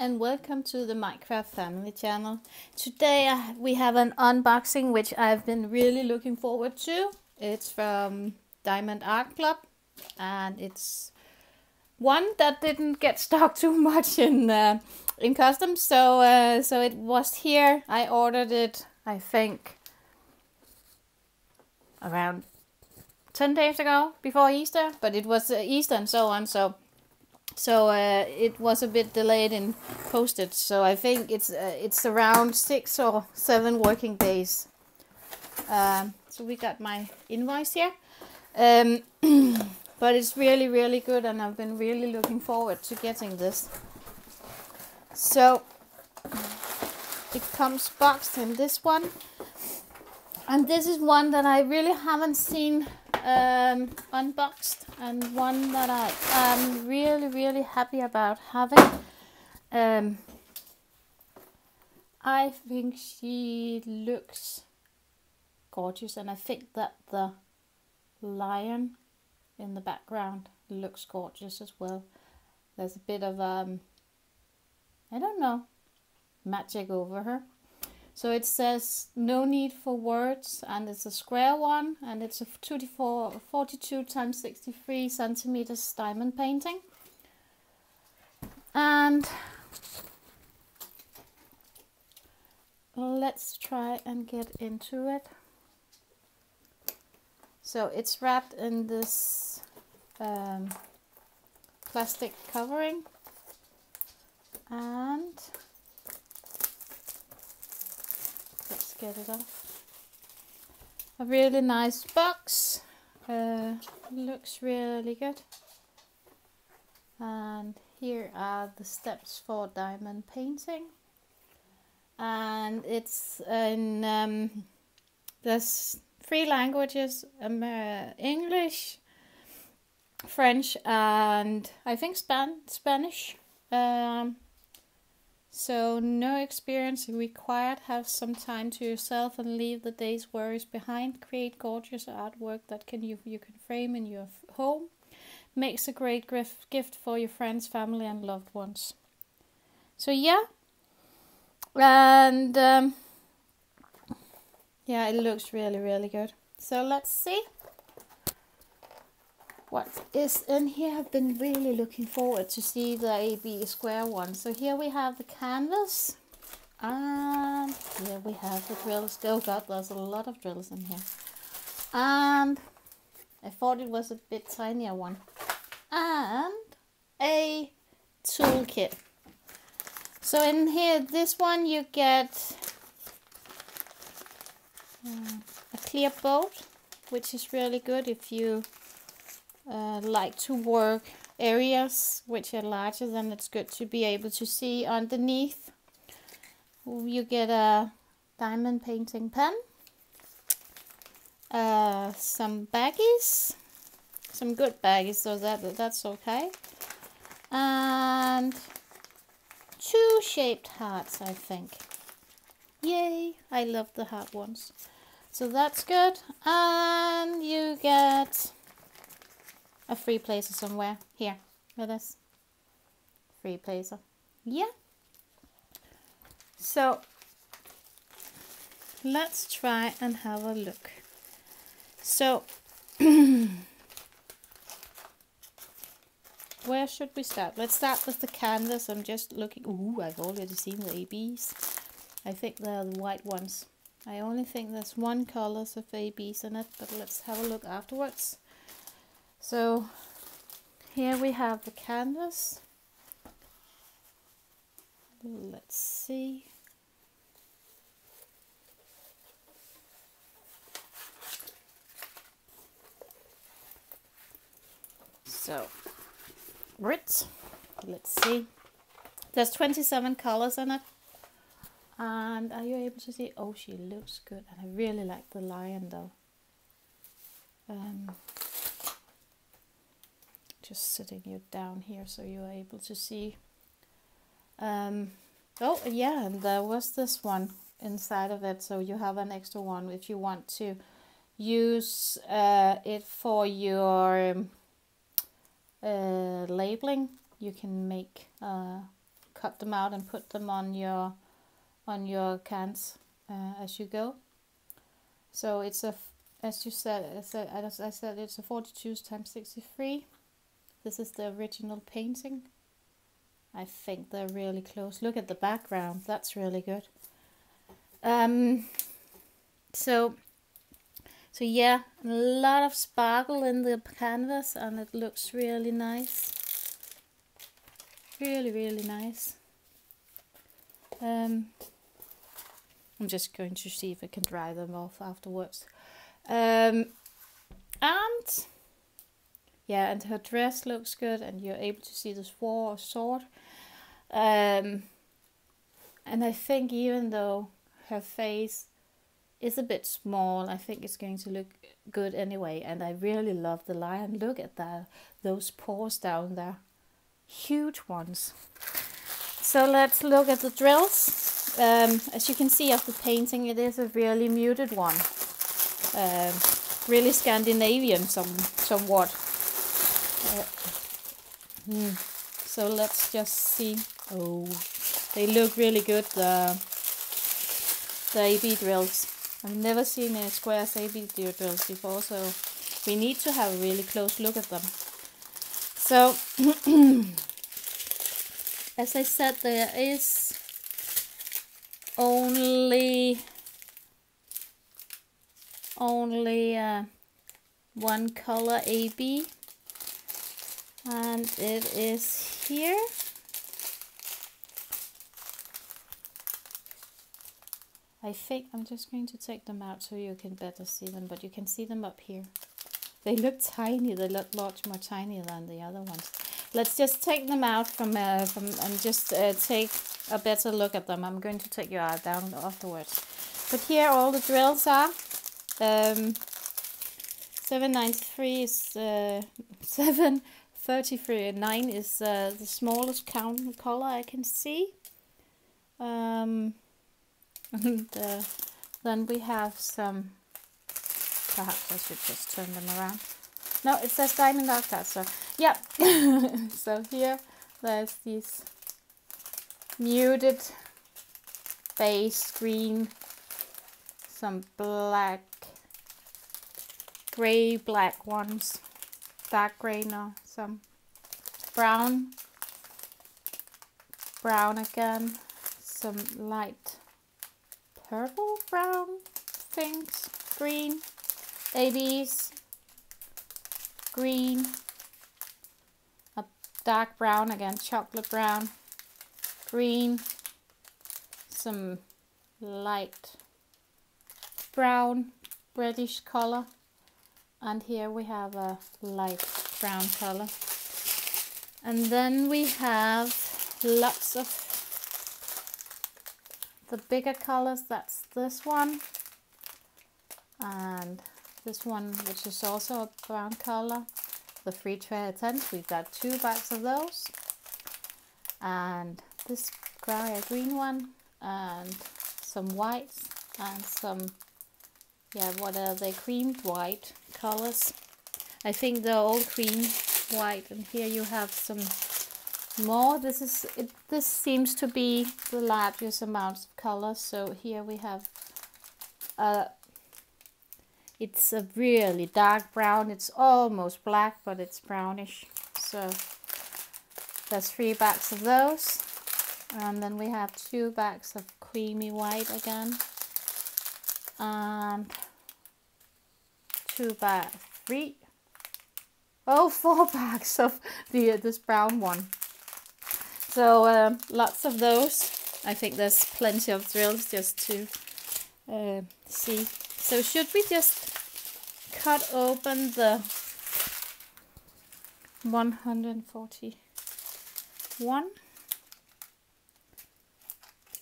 and welcome to the Minecraft family channel. Today we have an unboxing which I've been really looking forward to. It's from Diamond Art Club and it's one that didn't get stock too much in customs, so it was here. I ordered it, I think, around 10 days ago before Easter, but it was Easter and so on, so it was a bit delayed in postage, so I think it's around 6 or 7 working days. So we got my invoice here, but it's really good, and I've been really looking forward to getting this. So it comes boxed in this one, and this is one that I really haven't seen unboxed, and one that I am really happy about having. I think she looks gorgeous, and I think that the lion in the background looks gorgeous as well. There's a bit of I don't know, magic over her. So it says no need for words, and it's a square one, and it's a 42 times 63 centimeters diamond painting. And let's try and get into it. So it's wrapped in this plastic covering, and let's get it off. A really nice box. Looks really good. And here are the steps for diamond painting. And it's in there's 3 languages: English, French, and I think Spanish. So no experience required. Have some time to yourself and leave the day's worries behind. Create gorgeous artwork that you can frame in your home. Makes a great gift for your friends, family, and loved ones. So yeah, and yeah, it looks really good. So let's see what is in here. I've been really looking forward to see the AB square one. So here we have the canvas, and here we have the drills. Oh god, there's a lot of drills in here. And I thought it was a bit tinier one. And a toolkit. So in here, this one you get a clear boat, which is really good if you like to work areas which are larger. Then it's good to be able to see underneath. You get a diamond painting pen, some baggies, some good baggies, so that's okay, and 2 shaped hearts, I think. Yay, I love the heart ones. So that's good. And you get a free placer somewhere. Here, it is. Free placer. Yeah. So let's try and have a look. So where should we start? Let's start with the canvas. I'm just looking. Ooh, I've already seen the ABs. I think they're the white ones. I only think there's 1 color of ABs in it, but let's have a look afterwards. So here we have the canvas. Let's see. So let's see. There's 27 colors in it. And are you able to see? Oh, she looks good. And I really like the lion though. Just sitting you down here so you're able to see. Oh yeah, and there was this one inside of it, so you have an extra one if you want to use it for your labeling. You can make cut them out and put them on your cans as you go. So it's a, as I said, it's a 42 times 63. This is the original painting. I think they're really close. Look at the background. That's really good. So yeah, a lot of sparkle in the canvas, and it looks really nice. Really, really nice. I'm just going to see if I can dry them off afterwards. And yeah, and her dress looks good, and you're able to see the sword. And I think even though her face is a bit small, I think it's going to look good anyway. And I really love the lion. Look at that, those paws down there, huge ones. So let's look at the drills. As you can see of the painting, it is a really muted one, really Scandinavian somewhat. So let's just see. Oh, they look really good, the AB drills. I've never seen a squares AB drills before, so we need to have a really close look at them. So as I said, there is only one color AB, and it is here. I think I'm just going to take them out so you can better see them, but you can see them up here. They look tiny. They look much more tiny than the other ones. Let's just take them out from and just take a better look at them. I'm going to take you out down afterwards. But here all the drills are. 793 is 733. 9 is the smallest color I can see. And then we have some. Perhaps I should just turn them around. No, it says Diamond Octa, so yeah. So here there's these muted base green, some black, gray, black ones, dark gray now, some brown again, some light purple brown things, green, ABs, green, a dark brown again, chocolate brown, green, some light brown, reddish color, and here we have a light brown color. And then we have lots of the bigger colors. That's this one and this one, which is also a brown color. The free tents, we've got 2 bags of those, and this green one, and some whites, and some, yeah, what are they, creamed white colors. I think they're all cream white, and here you have some more. This seems to be the largest amount of colors. So here we have it's a really dark brown. It's almost black, but it's brownish. So there's 3 bags of those, and then we have 2 bags of creamy white again, and 4 bags of this brown one. So lots of those. I think there's plenty of drills just to see. So should we just cut open the 141?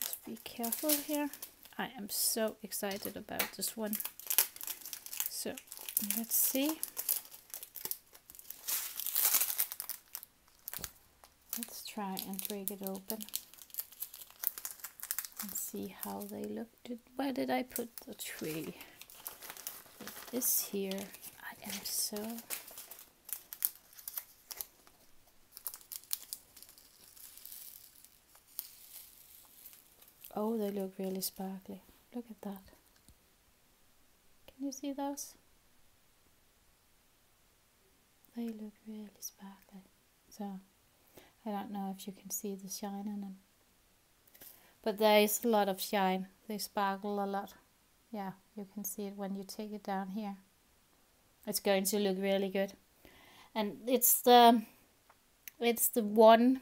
Just be careful here. I am so excited about this one. So let's see. Let's try and break it open and see how they look. Where did I put the tree? It is here. I am so... Oh, they look really sparkly. Look at that. Can you see those? They look really sparkly. So, I don't know if you can see the shine in them. But there is a lot of shine. They sparkle a lot. Yeah, you can see it when you take it down here. It's going to look really good. And it's the one,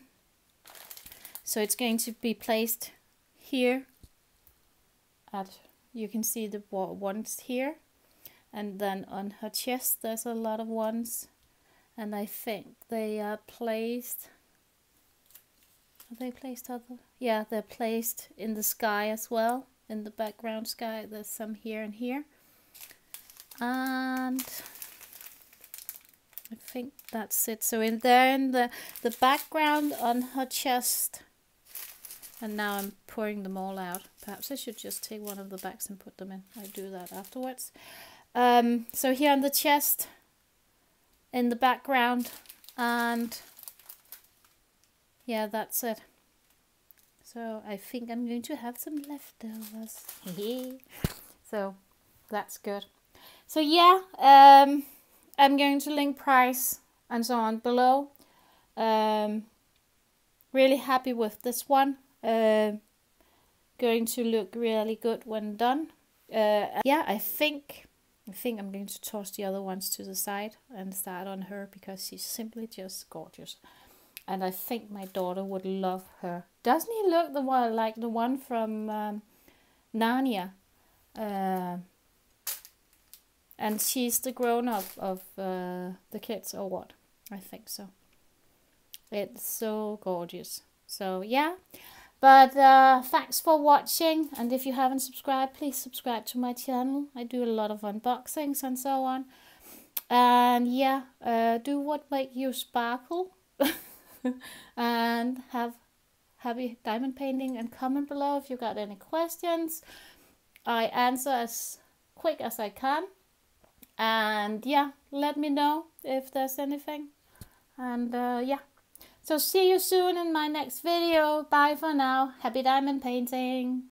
so it's going to be placed here at, you can see the ones here, and then on her chest there's a lot of ones, and I think they are placed, are they placed other? Yeah, they're placed in the sky as well, in the background sky. There's some here and here, and I think that's it. So in there, in the background on her chest, and now I'm pouring them all out. Perhaps I should just take one of the bags and put them in. I'll do that afterwards. So here on the chest, in the background, and yeah, that's it. So I think I'm going to have some leftovers. So that's good. So yeah, I'm going to link price and so on below. Really happy with this one. Going to look really good when done. Yeah, I think I'm going to toss the other ones to the side and start on her, because she's simply just gorgeous. And I think my daughter would love her. Doesn't he look the one like the one from Narnia? And she's the grown-up of the kids, or what? I think so. It's so gorgeous. So yeah. But thanks for watching. And if you haven't subscribed, please subscribe to my channel. I do a lot of unboxings and so on. And yeah, do what makes you sparkle. And have happy diamond painting, and comment below if you got any questions. I answer as quick as I can. And yeah, let me know if there's anything. And yeah, so see you soon in my next video. Bye for now. Happy diamond painting.